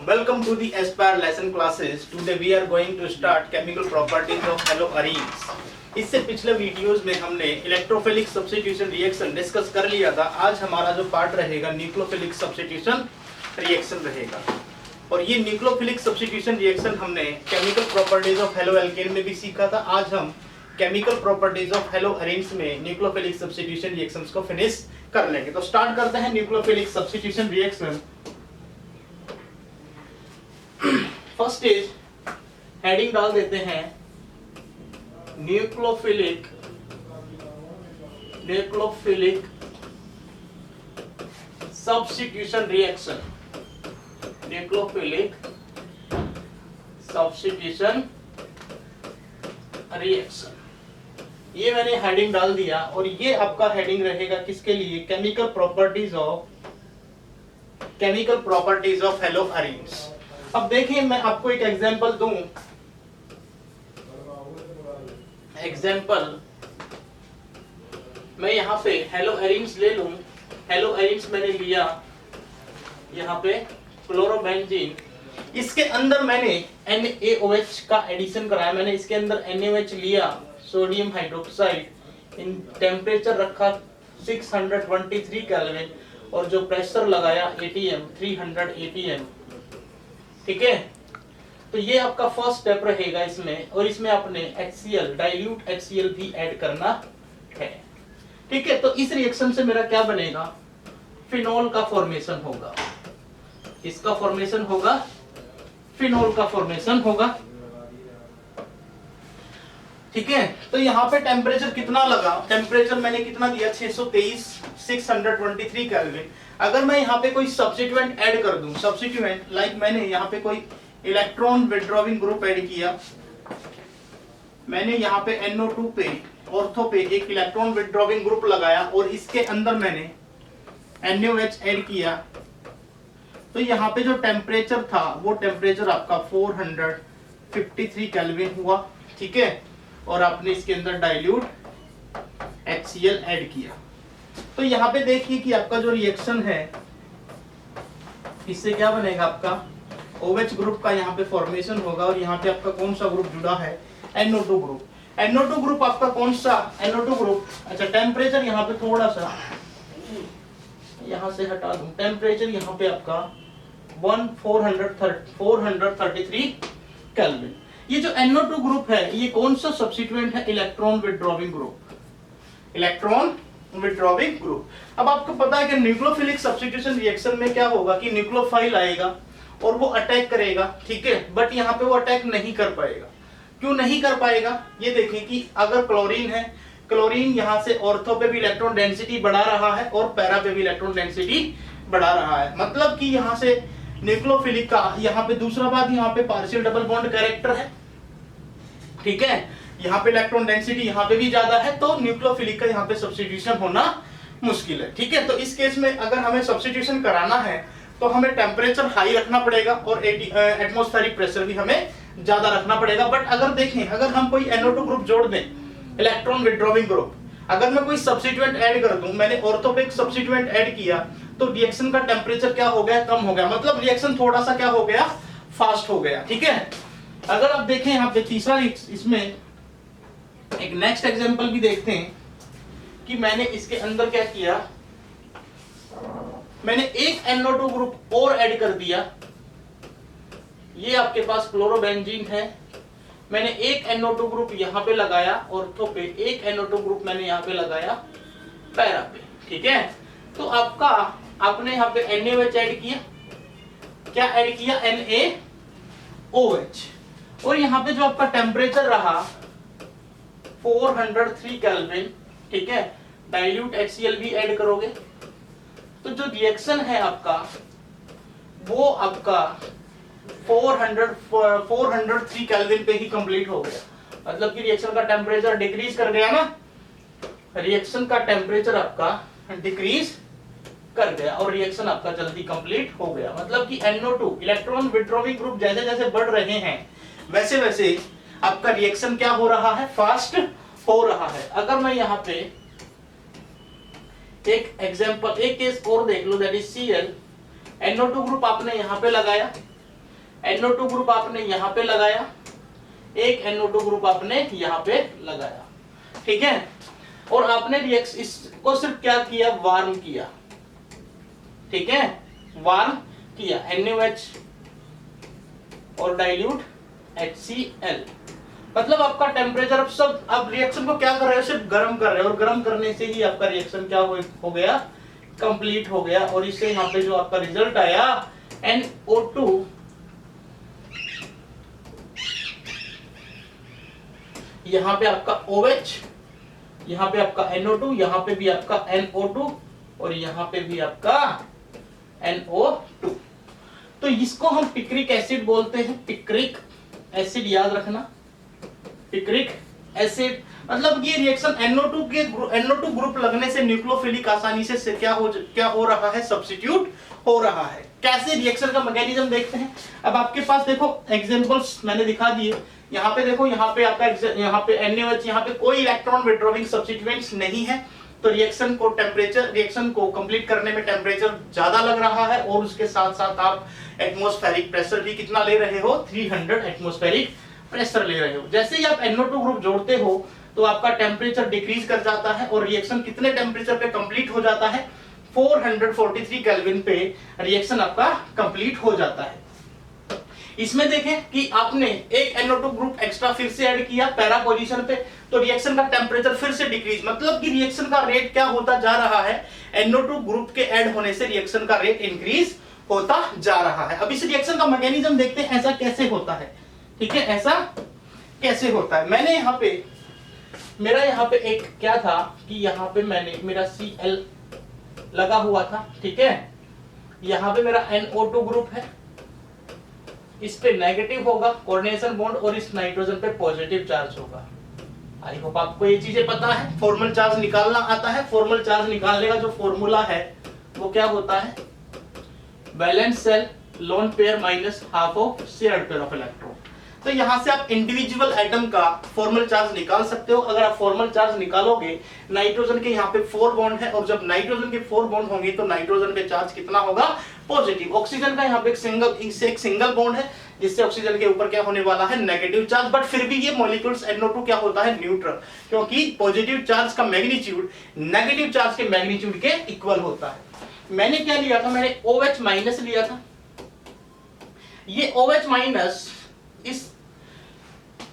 Welcome to the Aspire lesson classes. Today we are going to start chemical properties of haloarenes. इससे पिछले videos में हमने electrophilic substitution reaction discuss कर लिया था। आज हमारा जो पार्ट रहेगा न्यूक्लियोफिलिक सब्स्टिट्यूशन रिएक्शन रहेगा। और ये न्यूक्लियोफिलिक सब्स्टिट्यूशन रिएक्शन हमने केमिकल प्रॉपर्टीज ऑफ हेलोएल्केन में भी सीखा था। आज हम केमिकल प्रॉपर्टीज ऑफ हेलोअरेन्स में न्यूक्लियोफिलिक सब्स्टिट्यूशन रिएक्शंस को फिनिश कर लेंगे। तो स्टार्ट करते हैं nucleophilic substitution reaction. First stage heading डाल देते हैं nucleophilic substitution reaction. Nucleophilic substitution reaction, ये मैंने हेडिंग डाल दिया। और ये आपका हेडिंग रहेगा किसके लिए? Chemical properties of haloarenes. अब देखिए मैं आपको एक एग्जांपल दूं। एग्जांपल मैं यहाँ पे हेलोअरेन्स ले लूं। हेलोअरेन्स मैंने लिया यहाँ पे क्लोरोबेंजीन, इसके अंदर मैंने NaOH का एडिशन कराया। मैंने इसके अंदर NaOH लिया, सोडियम हाइड्रोक्साइड, इन टेम्परेचर रखा 623 केल्विन और जो प्रेशर लगाया ATM 300 ATM। ठीक है, तो ये आपका फर्स्ट स्टेप रहेगा इसमें। और इसमें आपने HCl डाइल्यूट HCl भी ऐड करना है। ठीक है, तो इस रिएक्शन से मेरा क्या बनेगा? फिनोल का फॉर्मेशन होगा। इसका फॉर्मेशन होगा, फिनोल का फॉर्मेशन होगा। ठीक है, तो यहाँ पे टेम्परेचर कितना लगा? टेम्परेचर मैंने कितना दिया? 623 623 केल्विन। अगर मैं यहाँ पे कोई सब्स्टिट्यूएंट ऐड कर दूं, सब्स्टिट्यूएंट लाइक मैंने यहाँ पे कोई इलेक्ट्रॉन विथड्रॉविंग ग्रुप ऐड किया। मैंने यहाँ पे NO2 पे ऑर्थो पे एक इलेक्ट्रॉन विथड्रॉविंग ग्रुप लगाया और इसके अंदर मैंने NaOH ऐड किया। तो यहाँ पे जो टेम्परेचर था वो टेम्परेचर आपका 453 केल्विन हुआ। ठीक है, और आपने इसके अंदर डाइल्यूट HCl ऐड किया। तो यहाँ पे देखिए कि आपका जो रिएक्शन है इससे क्या बनेगा? आपका OH ग्रुप का यहाँ पे फॉर्मेशन होगा। और यहाँ पे आपका कौन सा ग्रुप जुड़ा है? NO2 group. NO2 ग्रुप आपका कौन सा? NO2 group. अच्छा, टेम्परेचर यहाँ पे थोड़ा सा यहाँ से हटा दूं। टेम्परेचर यहाँ पे आपका 433 केल्विन। ये जो NO2 ग्रुप है ये कौन सा सब्स्टिट्यूएंट है? Electron withdrawing group. Electron withdrawing group. अब आपको पता है कि न्यूक्लियोफिलिक सब्स्टिट्यूशन रिएक्शन में क्या होगा कि न्यूक्लियोफाइल आएगा और वो अटैक करेगा। ठीक है, बट यहाँ पे वो अटैक नहीं कर पाएगा। क्यों नहीं कर पाएगा? ये देखें कि अगर क्लोरीन है, क्लोरीन यहाँ से ऑर्थो पे भी इलेक्ट्रॉन डेंसिटी बढ़ा रहा है और पैरा पे भी इलेक्ट्रॉन डेंसिटी बढ़ा रहा है। मतलब कि यहाँ से न्यूक्लियोफिलिक का यहाँ पे दूसरा बात, यहाँ पे पार्शियल डबल बॉन्ड कैरेक्टर है। ठीक है, यहाँ पे इलेक्ट्रॉन डेंसिटी यहाँ पे भी ज्यादा है, तो न्यूक्लियोफिलिक का यहाँ पे सब्स्टिट्यूशन होना मुश्किल है। ठीक है, तो इस केस में अगर हमें सब्स्टिट्यूशन कराना है तो हमें टेम्परेचर हाई रखना पड़ेगा और एटमॉस्फेरिक प्रेशर भी हमें ज्यादा रखना पड़ेगा। बट अगर देखें, अगर हम कोई NO2 ग्रुप जोड़ दें, इलेक्ट्रॉन विथड्रॉविंग ग्रुप, अगर मैं कोई सब्स्टिट्यूएंट ऐड कर दूं, मैंने ऑर्थोपिक सब्स्टिट्यूएंट ऐड किया, तो रिएक्शन का टेम्परेचर क्या हो गया? कम हो गया। मतलब रिएक्शन थोड़ा सा क्या हो गया? फास्ट हो गया। ठीक है, अगर आप देखें यहाँ पे तीसरा, इसमें एक नेक्स्ट एग्जांपल भी देखते हैं कि मैंने इसके अंदर क्या किया। मैंने एक NO2 ग्रुप और ऐड कर दिया। ये आपके पास क्लोरोबेंजीन है, मैंने एक NO2 ग्रुप यहाँ पे लगाया ऑर्थो पे, एक NO2 ग्रुप मैंने यहाँ पे लगाया पैरा पे। ठीक है, तो आपने यहाँ पे NaOH ऐड किया। क्या ऐड किया? NaOH। और यहाँ पे जो आपका टेम्परेचर रहा 403 केल्विन। ठीक है, डाइल्यूट HCl भी ऐड करोगे तो जो रिएक्शन है आपका वो आपका 403 केल्विन पे ही कंप्लीट हो गया। मतलब कि रिएक्शन का टेम्परेचर डिक्रीज कर गया ना, रिएक्शन का टेम्परेचर आपका डिक्रीज कर गया और रिएक्शन आपका जल्दी कंप्लीट हो गया। मतलब कि NO2 इलेक्ट्रॉन विथड्रॉविंग ग्रुप जैसे जैसे बढ़ रहे हैं वैसे वैसे आपका रिएक्शन क्या हो रहा है? फास्ट हो रहा है। अगर मैं यहाँ पे एक एग्जांपल, एक केस और देख लो, that is Cl, NO2 group आपने यहाँ पे लगाया, NO2 ग्रुप आपने यहाँ पे लगाया, एक NO2 ग्रुप आपने यहाँ पे लगाया, ठीक है। और आपने रिएक्शन इसको सिर्फ क्या किया, वार्म किया, ठीक है, वार्म किया NaOH और डाइल्यूट HCl। मतलब आपका टेम्परेचर अब सब, अब रिएक्शन को क्या कर रहे हो, सिर्फ गर्म कर रहे हो, और गर्म करने से ही आपका रिएक्शन क्या हो गया, कंप्लीट हो गया। और इससे यहाँ पे जो आपका रिजल्ट आया NO2, यहाँ पे आपका OH, यहाँ पे आपका NO2, यहाँ पे भी आपका NO2 और यहाँ पे भी आपका NO2। तो इसको हम पिक्रिक एसिड बोलते हैं, पिक्रिक एसिड, याद रखना, पिक्रिक एसिड। मतलब ये रिएक्शन NO2 ग्रुप लगने से न्यूक्लियोफिलिक आसानी से क्या हो रहा है, सब्स्टिट्यूट हो रहा है। कैसे रिएक्शन का मैकेनिज्म देखते हैं। अब आपके पास देखो एग्जांपल्स मैंने दिखा दिए, यहाँ पे देखो, यहाँ पे आपका यहाँ पे NaOH, यहाँ पे कोई इलेक्ट्रॉन विड्रॉइंग सब्स्टिट्यूएंट्स नहीं है, तो रिएक्शन को कंप्लीट करने में टेम्परेचर ज्यादा लग रहा है, और उसके साथ साथ आप एटमॉस्फेरिक प्रेशर भी कितना ले रहे हो, 300 एटमॉस्फेरिक प्रेशर ले रहे हो। जैसे ही आप NO2 ग्रुप जोड़ते हो तो आपका टेम्परेचर डिक्रीज कर जाता है, और रिएक्शन कितने टेम्परेचर पे कंप्लीट हो जाता है, 443 केल्विन पे रिएक्शन आपका कंप्लीट हो जाता है। इसमें देखें कि आपने एक NO2 ग्रुप एक्स्ट्रा फिर से ऐड किया पैरा पोजीशन पे, तो रिएक्शन का टेम्परेचर फिर से डिक्रीज, मतलब कि रिएक्शन का रेट क्या होता जा रहा है, NO2 ग्रुप के ऐड होने से रिएक्शन का रेट इंक्रीज होता जा रहा है। अब इस रिएक्शन का मैकेनिज्म देखते हैं, ऐसा कैसे होता है, ठीक है, ऐसा कैसे होता है। मैंने यहाँ पे, मेरा यहाँ पे एक क्या था कि यहाँ पे मैंने मेरा Cl लगा हुआ था, ठीक है, यहाँ पे मेरा NO2 ग्रुप है, इस पे नेगेटिव होगा कोऑर्डिनेशन बॉन्ड, और इस नाइट्रोजन पे पॉजिटिव चार्ज होगा। आई होप आपको ये चीजें पता है। फॉर्मल चार्ज निकालना आता है, फॉर्मल चार्ज निकालने का जो फॉर्मूला है वो क्या होता है, valence shell lone pair minus half of shared pair of electron. तो यहां से आप इंडिविजुअल एटम का फॉर्मल चार्ज निकाल सकते हो। अगर आप फॉर्मल चार्ज निकालोगे, नाइट्रोजन के यहाँ पे 4 बॉन्ड है, और जब नाइट्रोजन के 4 बॉन्ड होंगे तो नाइट्रोजन पे चार्ज कितना होगा, पॉजिटिव। ऑक्सीजन का यहाँ पे एक सिंगल बॉन्ड है, जिससे ऑक्सीजन के ऊपर क्या होने वाला है, नेगेटिव चार्ज। बट फिर भी ये मॉलिक्यूल्स NO2 क्या होता है, न्यूट्रल, क्योंकि पॉजिटिव चार्ज का मैग्नीट्यूड नेगेटिव चार्ज के मैग्नीट्यूड के इक्वल होता है। मैंने क्या लिया था, मैंने OH माइनस लिया था। ये OH माइनस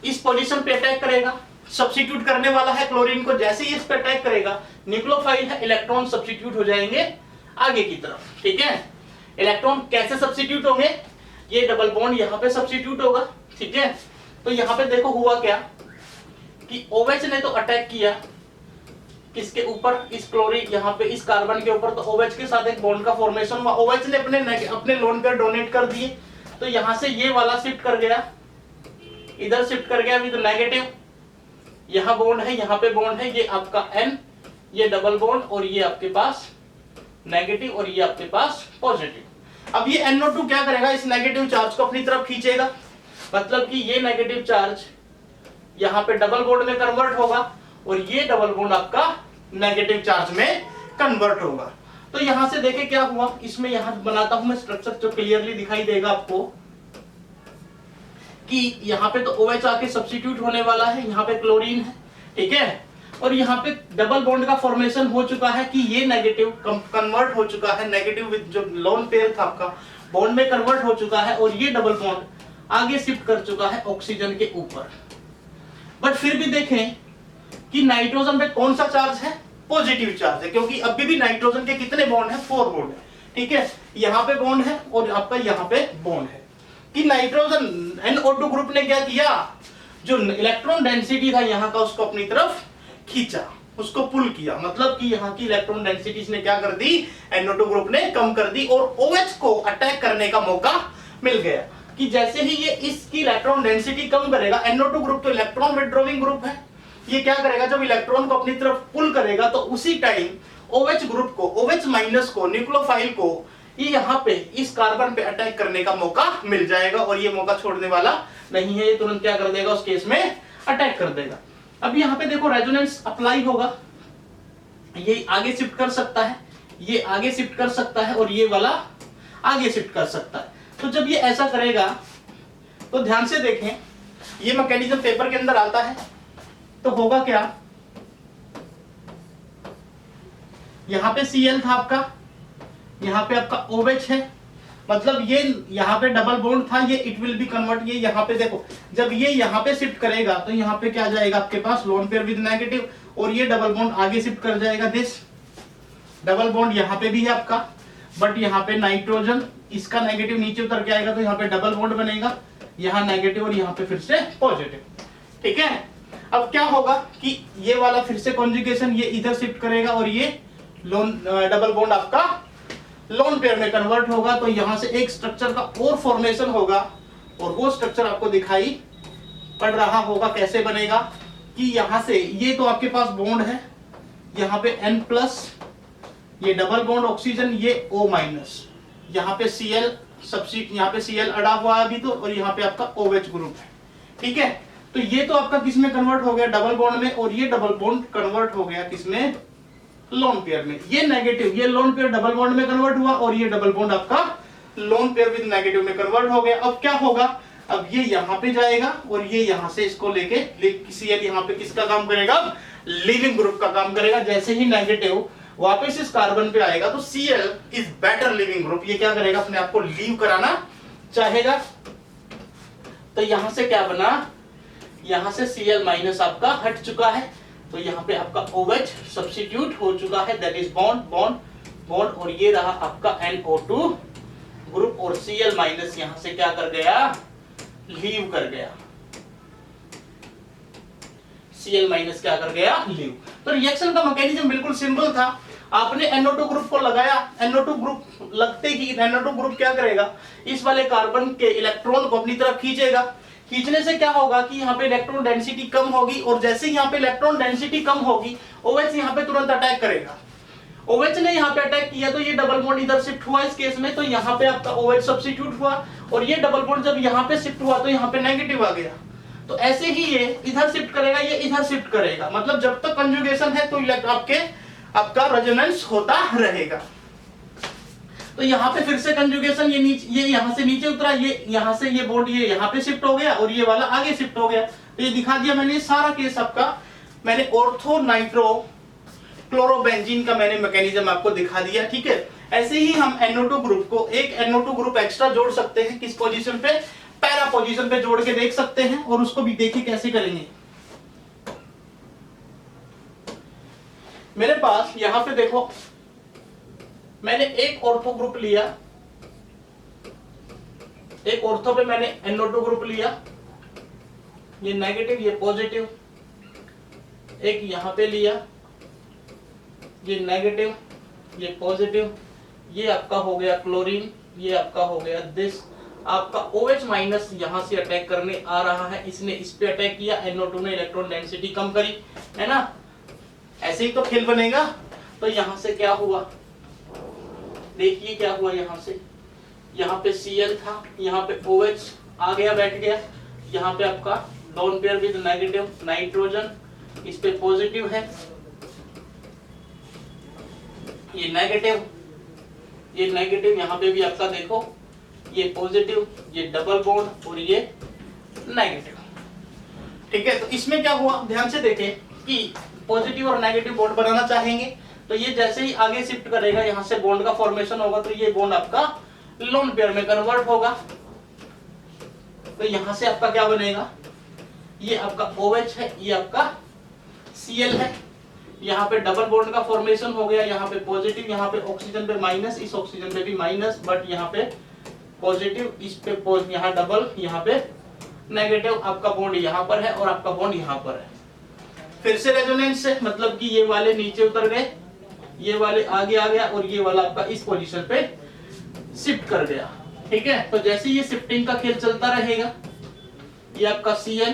इस पोजीशन पे अटैक करेगा, सब्स्टिट्यूट करने वाला है क्लोरीन को। जैसे ही इस पे अटैक करेगा, न्यूक्लियोफाइल है, इलेक्ट्रॉन सब्स्टिट्यूट हो जाएंगे आगे की तरफ, ठीक है। इलेक्ट्रॉन कैसे सब्स्टिट्यूट होंगे, ये डबल बॉन्ड यहाँ पे सब्स्टिट्यूट होगा, ठीक है। तो यहाँ पे देखो हुआ क्या कि OH ने तो अटैक किया किसके ऊपर, इस क्लोरीन, यहाँ पे इस कार्बन के ऊपर, तो OH के साथ एक बॉन्ड का फॉर्मेशन हुआ। OH ने अपने लोन पेयर डोनेट कर दिए, तो यहां से ये वाला शिफ्ट कर गया, इधर शिफ्ट कर गया विद नेगेटिव। यहां बॉन्ड है, यहां पे बॉन्ड है, ये आपका N, ये डबल बॉन्ड, और ये आपके पास नेगेटिव, और ये आपके पास पॉजिटिव। अब ये NO2 क्या करेगा, इस नेगेटिव चार्ज को अपनी तरफ खींचेगा, मतलब कि ये नेगेटिव चार्ज यहां पे डबल बॉन्ड में कन्वर्ट होगा, और ये डबल बॉन्ड आपका नेगेटिव चार्ज में कन्वर्ट होगा। तो यहां से देखें क्या हुआ, इसमें यहां बनाता हूं मैं स्ट्रक्चर जो क्लियरली दिखाई देगा आपको, कि यहाँ पे तो OH आके सब्स्टिट्यूट होने वाला है, यहाँ पे क्लोरीन है, ठीक है, और यहाँ पे डबल बॉन्ड का फॉर्मेशन हो चुका है कि ये नेगेटिव कन्वर्ट हो चुका है, नेगेटिव विद जो लोन पेयर था आपका बॉन्ड में कन्वर्ट हो चुका है, और ये डबल बॉन्ड आगे शिफ्ट कर चुका है ऑक्सीजन के ऊपर। बट फिर भी देखें कि नाइट्रोजन पे कौन सा चार्ज है, पॉजिटिव चार्ज है, क्योंकि अभी भी नाइट्रोजन के कितने बॉन्ड है, 4 बॉन्ड है, ठीक है। यहाँ पे बॉन्ड है और आपका यहाँ पे बॉन्ड है, कि नाइट्रोजन NO2 ग्रुप ने क्या किया, जो इलेक्ट्रॉन डेंसिटी था यहाँ का उसको अपनी तरफ खींचा, उसको पुल किया, मतलब कि यहाँ की इलेक्ट्रॉन डेंसिटी ने क्या कर दी, NO2 ग्रुप ने कम कर दी, और OH को अटैक करने का मौका मिल गया। कि जैसे ही ये इसकी इलेक्ट्रॉन डेंसिटी कम करेगा, NO2 ग्रुप तो इलेक्ट्रॉन विड्रॉइंग ग्रुप है, ये क्या करेगा, जब इलेक्ट्रॉन को अपनी तरफ पुल करेगा तो उसी टाइम OH ग्रुप को, OH माइनस को, न्यूक्लियोफाइल को ये यहाँ पे इस कार्बन पे अटैक करने का मौका मिल जाएगा, और ये मौका छोड़ने वाला नहीं है, ये तुरंत क्या कर देगा, उस केस में अटैक कर देगा। अब यहाँ पे देखो रेजोनेंस अप्लाई होगा, ये आगे शिफ्ट कर सकता है, ये आगे शिफ्ट कर सकता है, और ये वाला आगे शिफ्ट कर सकता है। तो जब ये ऐसा करेगा तो ध्यान से देखें, ये मैकेनिज्म पेपर के अंदर आता है तो होगा क्या, यहां पे Cl था आपका, यहां पे आपका OH है, मतलब ये यहाँ पे डबल बॉन्ड था, ये इट विल बी कन्वर्ट, ये यहाँ पे देखो जब ये यहाँ पे शिफ्ट करेगा तो यहाँ पे क्या जाएगा आपके पास लोन पेयर विद नेगेटिव, और ये डबल बॉन्ड आगे शिफ्ट कर जाएगा, दिस डबल बॉन्ड यहाँ पे भी है आपका, बट यहाँ पे नाइट्रोजन, इसका नेगेटिव नीचे उतर के आएगा तो यहाँ पे डबल बॉन्ड बनेगा, यहाँ नेगेटिव और यहाँ पे फिर से पॉजिटिव। ठीक है, अब क्या होगा कि ये वाला फिर से कॉन्जुगेशन ये इधर शिफ्ट करेगा और ये लोन डबल बॉन्ड आपका लोन पेयर में कन्वर्ट होगा, तो यहां से एक स्ट्रक्चर का और फॉर्मेशन होगा, और वो स्ट्रक्चर आपको दिखाई पड़ रहा होगा। कैसे बनेगा कि यहां से ये तो आपके पास बॉन्ड है, यहाँ पे N+, ये डबल बॉन्ड ऑक्सीजन, ये O-, यहाँ पे Cl सब्सिट, यहाँ पे Cl अड़ा हुआ है अभी तो, और यहाँ पे आपका OH ग्रुप है। ठीक है, तो ये तो आपका किस में कन्वर्ट हो गया, डबल बॉन्ड में, और ये डबल बॉन्ड कन्वर्ट हो गया किसमें, लोन पेयर में। ये नेगेटिव, ये लोन पेयर डबल बॉन्ड में कन्वर्ट हुआ, और ये डबल बॉन्ड आपका लोन पेयर विद नेगेटिव में कन्वर्ट हो गया। अब क्या होगा, अब ये यहाँ पे जाएगा और ये यहाँ से इसको लेके Cl यहाँ पे किसका काम करेगा, लीविंग ग्रुप का काम करेगा। जैसे ही नेगेटिव वापस इस कार्बन पे आएगा तो Cl is better leaving group, ये क्या करेगा, अपने आप को लीव कराना चाहेगा। तो यहां से क्या बना, यहां से Cl- आपका हट चुका है, तो यहाँ पे आपका OH सब्स्टिट्यूट हो चुका है, that is bond bond bond, और ये रहा आपका NO2 ग्रुप, और Cl- यहां से क्या कर गया, लीव कर गया, Cl- क्या कर गया, लीव। तो रिएक्शन का मैकेनिज्म बिल्कुल सिंपल था, आपने NO2 ग्रुप को लगाया, NO2 ग्रुप लगते ही NO2 ग्रुप क्या करेगा, इस वाले कार्बन के इलेक्ट्रॉन को अपनी तरफ खींचेगा। खींचने से क्या होगा कि यहाँ पे इलेक्ट्रॉन डेंसिटी कम होगी, और जैसे ही यहाँ पे इलेक्ट्रॉन डेंसिटी कम होगी OH यहाँ पे तुरंत अटैक करेगा। OH ने यहाँ पे अटैक किया तो ये डबल बॉन्ड इधर शिफ्ट हुआ इस केस में, तो यहाँ पे आपका OH सब्स्टिट्यूट हुआ, और ये डबल बॉन्ड जब यहाँ पे शिफ्ट हुआ तो यहाँ पे नेगेटिव आ गया। तो ऐसे ही ये इधर शिफ्ट करेगा, ये इधर शिफ्ट करेगा, मतलब जब तक कंजुगेशन है तो आपका रेजोनेंस होता रहेगा। तो यहाँ पे फिर से कंजुगेशन, ये नीचे, ये यहाँ से नीचे उतरा, ये यहाँ से ये बॉन्ड ये यहाँ पे शिफ्ट हो गया, और ये वाला आगे शिफ्ट हो गया। तो ये दिखा दिया मैंने, सारा केस आपका मैंने ऑर्थो नाइट्रो क्लोरोबेंजीन का मैंने मैकेनिज्म आपको दिखा दिया। ठीक है, ऐसे ही हम NO2 ग्रुप को एक NO2 ग्रुप एक्स्ट्रा जोड़ सकते हैं, किस पोजीशन पे, पैरा पोजीशन पे जोड़ के देख सकते हैं, और उसको भी देखिए कैसे करेंगे। मेरे पास यहां पे देखो, मैंने एक ऑर्थो ग्रुप लिया, एक ऑर्थो पे मैंने NO2 ग्रुप लिया, ये नेगेटिव ये पॉजिटिव, एक यहां पे लिया, ये नेगेटिव ये पॉजिटिव, ये आपका हो गया क्लोरीन, ये आपका हो गया दिस, आपका OH- यहां से अटैक करने आ रहा है, इसने इस पे अटैक किया, NO2 ने इलेक्ट्रॉन डेंसिटी कम करी, है ना, ऐसे ही तो खेल बनेगा। तो यहां से क्या हुआ, देखिए क्या हुआ, यहां से यहाँ पे Cl था, यहाँ पे OH आ गया बैठ गया, यहाँ पे आपका lone pair with negative nitrogen, इस पे पॉजिटिव है, ये नेगेटिव यहाँ पे भी आपका देखो, ये पॉजिटिव, ये डबल बॉन्ड और ये नेगेटिव। ठीक है, तो इसमें क्या हुआ, ध्यान से देखें कि पॉजिटिव और नेगेटिव बॉन्ड बनाना चाहेंगे, तो ये जैसे ही आगे शिफ्ट करेगा, यहाँ से बॉन्ड का फॉर्मेशन होगा, तो ये बॉन्ड आपका लोन पेयर में कन्वर्ट होगा। तो यहाँ से आपका क्या बनेगा, ये आपका OH है, ये आपका Cl है, यहाँ पे डबल बॉन्ड का फॉर्मेशन हो गया, यहाँ पे पॉजिटिव, यहाँ पे ऑक्सीजन पे माइनस, इस ऑक्सीजन पे भी माइनस, बट यहाँ पे पॉजिटिव, इस पे यहाँ डबल, यहाँ पे नेगेटिव, आपका बॉन्ड यहाँ पर है और आपका बॉन्ड यहाँ पर है। फिर से रेजोनेंस से, मतलब कि ये वाले नीचे उतर गए, ये वाले आगे आ गया, और ये वाला आपका इस पोजीशन पे शिफ्ट कर गया। ठीक है, तो जैसे ये शिफ्टिंग का खेल चलता रहेगा, ये आपका Cl,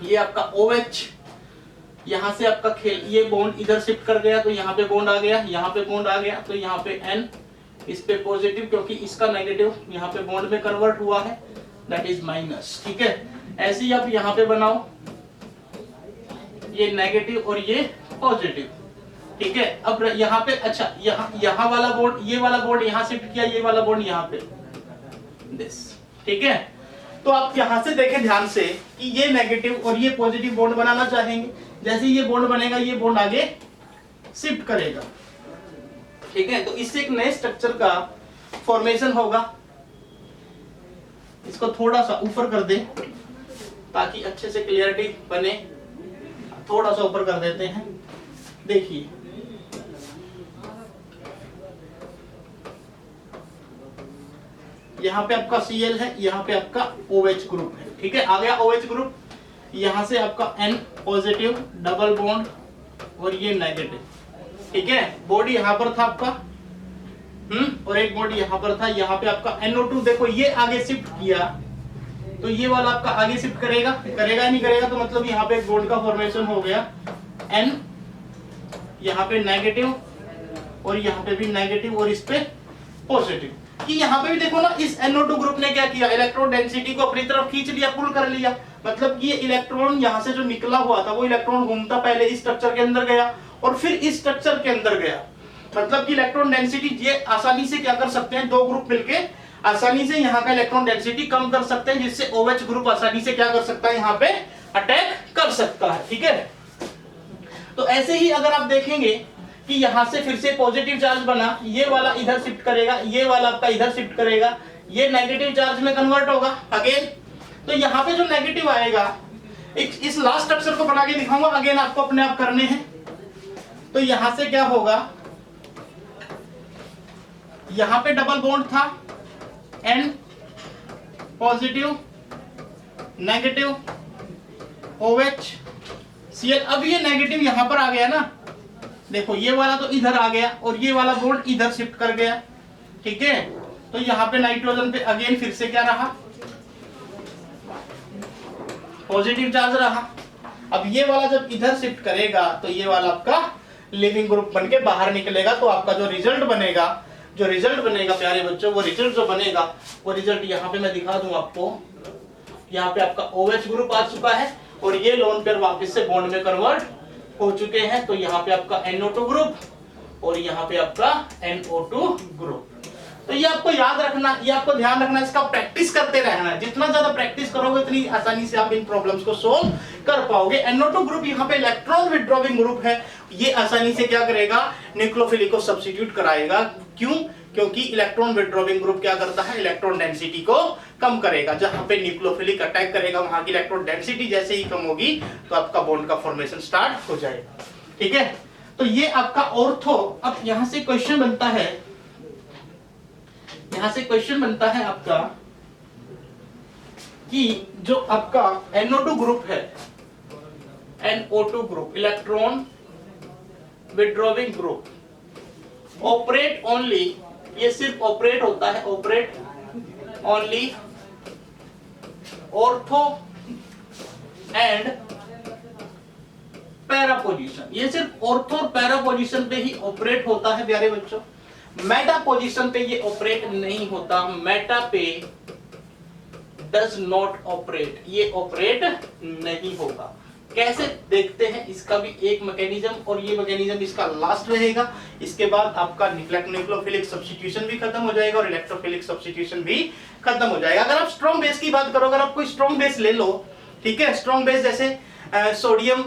ये आपका OH, यहां से आपका खेल, ये बॉन्ड इधर शिफ्ट कर गया, तो यहाँ पे बॉन्ड आ गया, यहाँ पे बॉन्ड आ गया, तो यहाँ पे N, इस पे पॉजिटिव, क्योंकि इसका नेगेटिव यहाँ पे बॉन्ड में कन्वर्ट हुआ है, दैट इज माइनस। ठीक है, ऐसे ही आप यहाँ पे बनाओ, ये नेगेटिव और ये पॉजिटिव। ठीक है, अब यहाँ पे अच्छा, यहाँ वाला बॉन्ड, ये वाला बॉन्ड यहाँ शिफ्ट किया, ये वाला बॉन्ड यहाँ पे दिस। ठीक है, तो आप यहां से देखें ध्यान से कि ये नेगेटिव और ये पॉजिटिव बॉन्ड बनाना चाहेंगे, जैसे ये बॉन्ड बनेगा ये बॉन्ड आगे शिफ्ट करेगा, ठीक है। तो इससे एक नए स्ट्रक्चर का फॉर्मेशन होगा। इसको थोड़ा सा ऊपर कर दे ताकि अच्छे से क्लियरिटी बने, थोड़ा सा ऊपर कर देते हैं। देखिए यहाँ पे आपका Cl है, यहाँ पे आपका OH ग्रुप है, ठीक है। आ गया OH ग्रुप, यहाँ से आपका N पॉजिटिव डबल बॉन्ड और ये नेगेटिव, ठीक है। बॉडी यहाँ पर था आपका, और एक बॉडी यहाँ पर था। यहाँ पे आपका NO2 देखो ये आगे शिफ्ट किया तो ये वाला आपका आगे शिफ्ट करेगा, करेगा नहीं करेगा, तो मतलब यहाँ पे एक बॉन्ड का फॉर्मेशन हो गया N, यहाँ पे नेगेटिव और यहाँ पे भी नेगेटिव और इस पे पॉजिटिव। कि यहाँ पे भी देखो ना, इस NO2 ग्रुप ने क्या किया, इलेक्ट्रॉन डेंसिटी को अपनी तरफ खींच लिया, पुल कर लिया। मतलब कि ये इलेक्ट्रॉन यहाँ से जो निकला हुआ था वो इलेक्ट्रॉन घूमता पहले इस स्ट्रक्चर के अंदर गया और फिर इस स्ट्रक्चर के अंदर गया। मतलब कि इलेक्ट्रॉन डेंसिटी ये आसानी से क्या कर सकते हैं, दो ग्रुप मिलके आसानी से यहाँ का इलेक्ट्रॉन डेंसिटी कम कर सकते हैं, जिससे OH ग्रुप आसानी से क्या कर सकता है, यहाँ पे अटैक कर सकता है, ठीक है। तो ऐसे ही अगर आप देखेंगे कि यहां से फिर से पॉजिटिव चार्ज बना, ये वाला इधर शिफ्ट करेगा, ये वाला आपका इधर शिफ्ट करेगा, ये नेगेटिव चार्ज में कन्वर्ट होगा अगेन। तो यहाँ पे जो नेगेटिव आएगा, इस लास्ट स्ट्रक्चर को बना के दिखाऊंगा, अगेन आपको अपने आप करने हैं। तो यहां से क्या होगा, यहां पे डबल बॉन्ड था, N positive negative OH Cl। अब ये नेगेटिव यहां पर आ गया ना, देखो ये वाला तो इधर आ गया और ये वाला बॉन्ड इधर शिफ्ट कर गया, ठीक है। तो यहाँ पे नाइट्रोजन पे अगेन फिर से क्या रहा, पॉजिटिव चार्ज रहा। अब ये वाला जब इधर शिफ्ट करेगा तो ये वाला आपका लिविंग ग्रुप बन के बाहर निकलेगा। तो आपका जो रिजल्ट बनेगा प्यारे बच्चों, वो रिजल्ट जो बनेगा वो रिजल्ट यहाँ पे मैं दिखा दूं आपको। यहाँ पे आपका OH ग्रुप आ चुका है और ये लोन पेयर वापस से बॉन्ड में कन्वर्ट हो चुके हैं। तो यहाँ पे आपका NO2 ग्रुप और यहाँ पे आपका NO2 ग्रुप। तो ये आपको याद रखना, ये आपको ध्यान रखना, इसका प्रैक्टिस करते रहना है। जितना ज्यादा प्रैक्टिस करोगे उतनी आसानी से आप इन प्रॉब्लम्स को सोल्व कर पाओगे। NO2 ग्रुप यहाँ पे इलेक्ट्रॉन विथड्रॉविंग ग्रुप है, ये आसानी से क्या करेगा, न्यूक्लियोफिलिक को सब्स्टिट्यूट कराएगा। क्यों? क्योंकि इलेक्ट्रॉन विथड्रॉविंग ग्रुप क्या करता है, इलेक्ट्रॉन डेंसिटी को कम करेगा। जहां पे न्यूक्लियोफिलिक अटैक करेगा वहां की इलेक्ट्रॉन डेंसिटी जैसे ही कम होगी तो आपका बॉन्ड का फॉर्मेशन स्टार्ट हो जाएगा, ठीक है। तो ये आपका ऑर्थो। अब यहां से क्वेश्चन बनता है, आपका कि जो आपका NO2 ग्रुप है, NO2 group electron withdrawing group operate only, ये सिर्फ ऑपरेट होता है, operate only ortho and para position. ये सिर्फ ऑर्थो और पैरा पोजीशन पे ही ऑपरेट होता है प्यारे बच्चों। मेटा पोजीशन पे ये ऑपरेट नहीं होता। मेटा पे डज नॉट ऑपरेट, ये ऑपरेट नहीं होगा। कैसे देखते हैं, इसका भी एक मैकेनिज्म, और ये मैकेनिज्म इसका लास्ट रहेगा। इसके बाद आपका न्यूक्लियोफिलिक सब्स्टिट्यूशन भी खत्म हो जाएगा और इलेक्ट्रोफिलिक सब्स्टिट्यूशन भी खत्म हो जाएगा। अगर आप स्ट्रॉन्ग बेस की बात करो, अगर आप कोई स्ट्रॉन्ग बेस ले लो, ठीक है, स्ट्रॉन्ग बेस जैसे सोडियम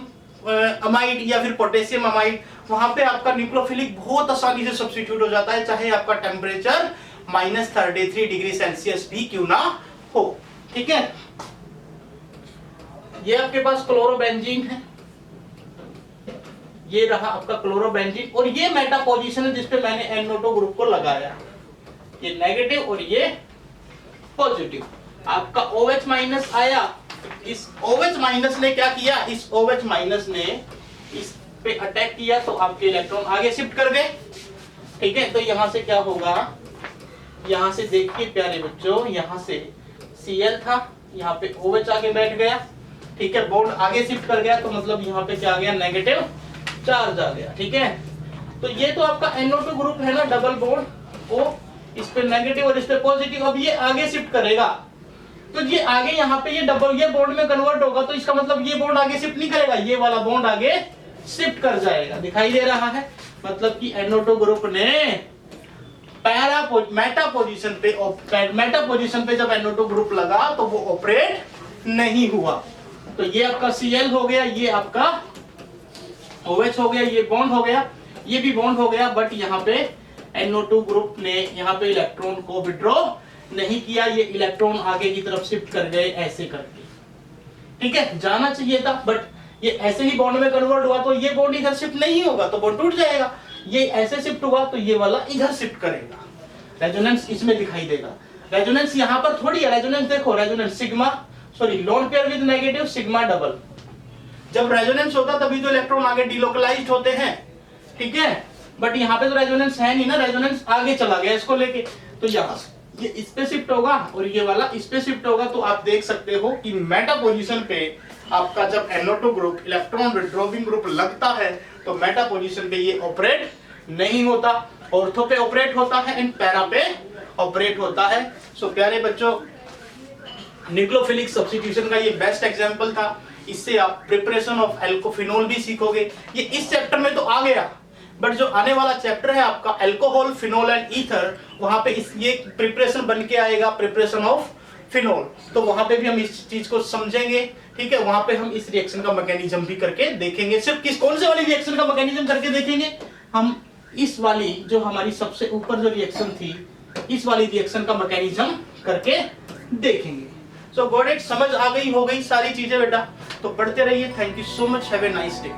अमाइड या फिर पोटेशियम अमाइड, वहां पे आपका न्यूक्लियोफिलिक बहुत आसानी से सब्स्टिट्यूट हो जाता है, चाहे आपका टेम्परेचर -33 डिग्री सेल्सियस भी क्यों ना हो, ठीक है। ये आपके पास क्लोरोबेंजीन है, ये रहा आपका क्लोरोबेंजीन, और ये मेटा पोजीशन है जिसपे मैंने NO2 ग्रुप को लगाया। ये नेगेटिव और ये पॉजिटिव। आपका OH माइनस आया, इस OH माइनस ने क्या किया, इस OH माइनस ने इस पे अटैक किया तो आपके इलेक्ट्रॉन आगे शिफ्ट कर गए, ठीक है। तो यहां से क्या होगा, यहां से देखिए प्यारे बच्चों, यहां से Cl था, यहाँ पे OH आगे बैठ गया, ठीक है, बॉन्ड आगे शिफ्ट कर गया, तो मतलब यहाँ पे क्या आ गया, नेगेटिव चार्ज आ गया, ठीक है। तो ये तो आपका NO2 ग्रुप है ना, डबल बॉन्ड, वो इस पे नेगेटिव और इस पे पॉजिटिव। अब ये आगे शिफ्ट करेगा तो ये आगे यहाँ पे ये डबल, ये बॉन्ड में कन्वर्ट होगा, तो इसका मतलब ये बॉन्ड आगे शिफ्ट नहीं करेगा, ये वाला बॉन्ड आगे शिफ्ट कर जाएगा। दिखाई दे रहा है, मतलब कि NO2 ग्रुप ने मेटा पोजीशन पे जब NO2 ग्रुप लगा तो वो ऑपरेट नहीं हुआ। तो ये आपका Cl हो गया, ये आपका OH हो गया, ये बॉन्ड हो गया, ये भी बॉन्ड हो गया, बट यहाँ पे NO2 ग्रुप ने यहाँ पे इलेक्ट्रॉन को विड्रॉ नहीं किया, ये इलेक्ट्रॉन आगे की तरफ शिफ्ट कर गए ऐसे करके। ठीक है, जाना चाहिए था बट ये ऐसे ही बॉन्ड में कन्वर्ट हुआ, तो ये बॉन्ड इधर शिफ्ट नहीं होगा तो बॉन्ड टूट जाएगा। ये ऐसे शिफ्ट हुआ तो ये वाला इधर शिफ्ट करेगा, रेजोनेंस इसमें दिखाई देगा। रेजोनेंस यहाँ पर थोड़ी है, रेजोनेंस देखो, resonance sigma, sorry lone pair with negative sigma double. जब रेजोनेंस होता तभी तो इलेक्ट्रॉन आगे डिलोकलाइज्ड होते हैं, ठीक है, बट यहाँ पे तो रेजोनेंस है नहीं ना, रेजोनेंस आगे चला गया इसको लेके, तो यहाँ ये इस पे शिफ्ट होगा और ये वाला इस पे शिफ्ट होगा। तो आप देख सकते हो कि मेटा पोजीशन पे आपका जब NO2 group electron withdrawing group लगता है तो मेटा पोजीशन पे ये ऑपरेट नहीं होता, ऑर्थो पे ऑपरेट होता है एंड पैरा पे ऑपरेट होता है। सो प्यारे बच्चों, न्यूक्लियोफिलिक सब्स्टिट्यूशन का ये बेस्ट एग्जांपल था। इससे आप प्रिपरेशन ऑफ एल्कोफिनॉल भी सीखोगे। ये इस चैप्टर में तो आ गया, बट जो आने वाला चैप्टर है आपका अल्कोहल, फिनोल एंड ईथर, वहां पे इस ये प्रिपरेशन बन के आएगा, प्रिपरेशन ऑफ फिनोल। तो वहां पे भी हम इस चीज को समझेंगे, ठीक है। वहां पे हम इस रिएक्शन का मैकेनिज्म भी करके देखेंगे। सिर्फ कौन से वाली रिएक्शन का मैकेनिज्म करके देखेंगे हम, इस वाली जो हमारी सबसे ऊपर जो रिएक्शन थी, इस वाली रिएक्शन का मैकेनिज्म करके देखेंगे। सो गॉट इट, समझ आ गई हो गई सारी चीजें बेटा, तो पढ़ते रहिए। Thank you so much, have a nice day.